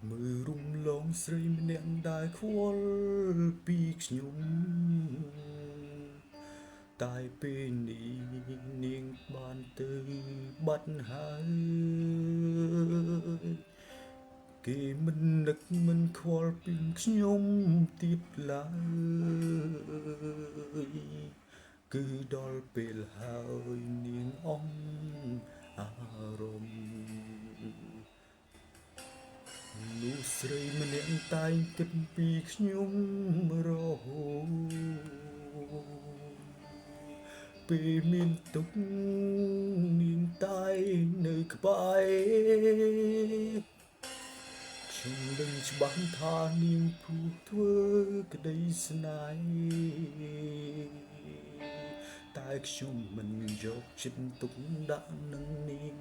มือรุมลงស្រីម្នាក់ដែលខ្វល់ពីខ្ញុំតែពេលនេះនាងបានទៅបាត់ហើយគេមិននឹកមិនខ្វល់ពីខ្ញុំទៀតឡើយគឺដល់ពេលហើយនាងអស់អារម្មណ៍នោះស្រីម្នាក់តែងគិតពីខ្ញុំរហូតពេលមានទុក្ខនាងតែនៅក្បែរខ្ញុំដឹងច្បាស់ថានាងព្រោះធ្វើក្តីស្នេហ៍តែខ្ញុំមិនយកចិត្តទុកដាក់នឹងនាង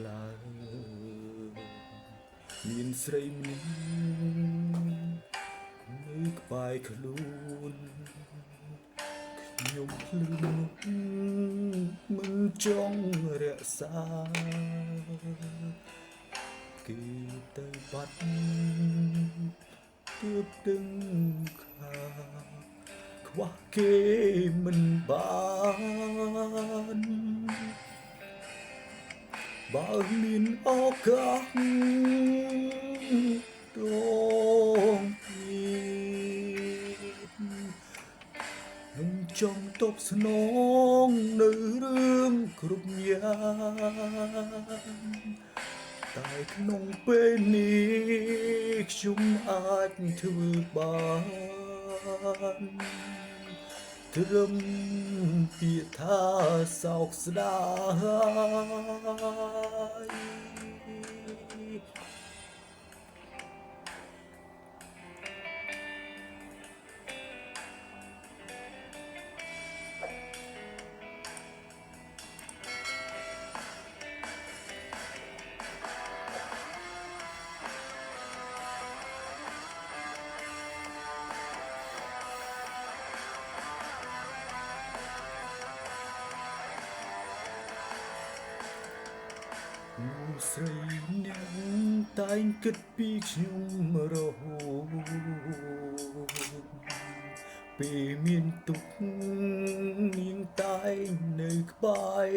ឡើយមានស្រីម្នាក់នៅក្បែរខ្លួនខ្ញុំភ្លឺមុខមិនចង់រក្សាគេទៅបាត់ទើបដឹងខាខ្វះគេមិនបានបើមានឱកាសដងទៀតខ្ញុំចង់តបស្នងនៅរឿងគ្រប់យ៉ាងតែក្នុងពេលនេះខ្ញុំអាចធ្វើបានត្រឹមពាក្យថាសោកស្ដាយនោះស្រីអ្នកតែងគិតពីខ្ញុំរហូតពេលមានទុក្ខនាងតែងនៅក្បែរ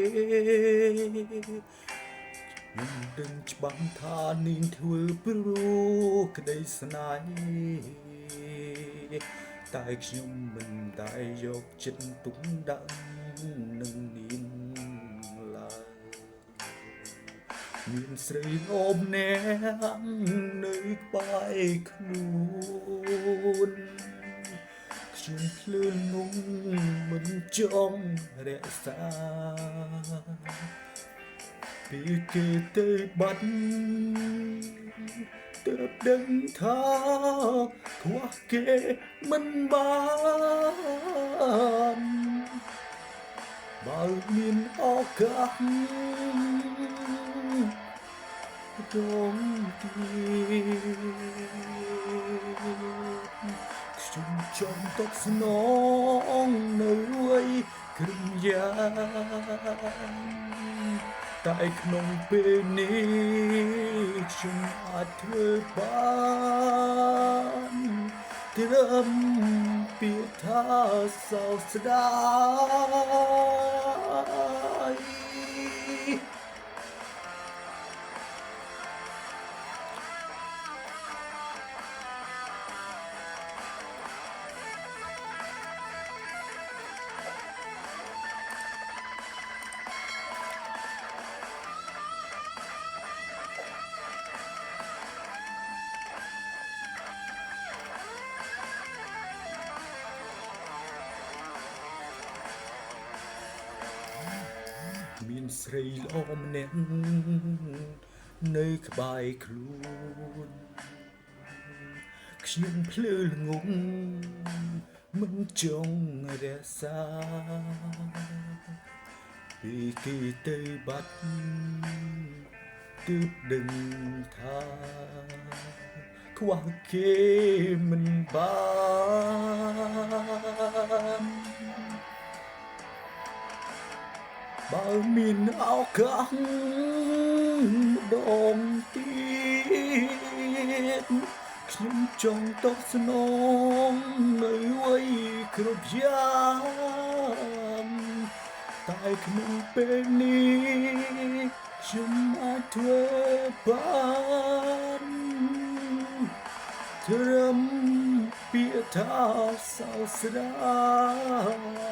ខ្ញុំដឹងច្បាស់ថានាងធ្វើព្រោះក្តីស្នេហ៍តែខ្ញុំមិនដែលយកចិត្តទុកដាក់នឹងនាងឡើយមានស្រីអូបអ្នកនៅក្បែរខ្លួនខ្ញុំភ្លឺងងមិនចង់រក្សាពេលគេទៅបាត់ទើបដឹងថាខ្វះគេមិនបានបើមានឱកាសដងទៀតខ្ញុំចង់តបស្នងនៅវ័យគ្រាយ៉ាងតែក្នុងពេលនេះខ្ញុំអាចធ្វើបានត្រឹមពាក្យថាសោកស្ដាយមានស្រីល្អម្នាក់នៅក្បែរខ្លួនខ្ញុំភ្លឺល្ងងមិនចង់រក្សាពេលគេទៅបាត់ទើបដឹងថាខ្វះគេមិនបានបើមានឱកាសម្ដងទៀ តខ្ញុំចង់តបស្នងនៅអ្វីគ្រប់យ៉ាងតែក្នុងពេលនេះខ្ញុំអាចធ្វើបានត្រឹមពាក្យថាសោកស្ដាយ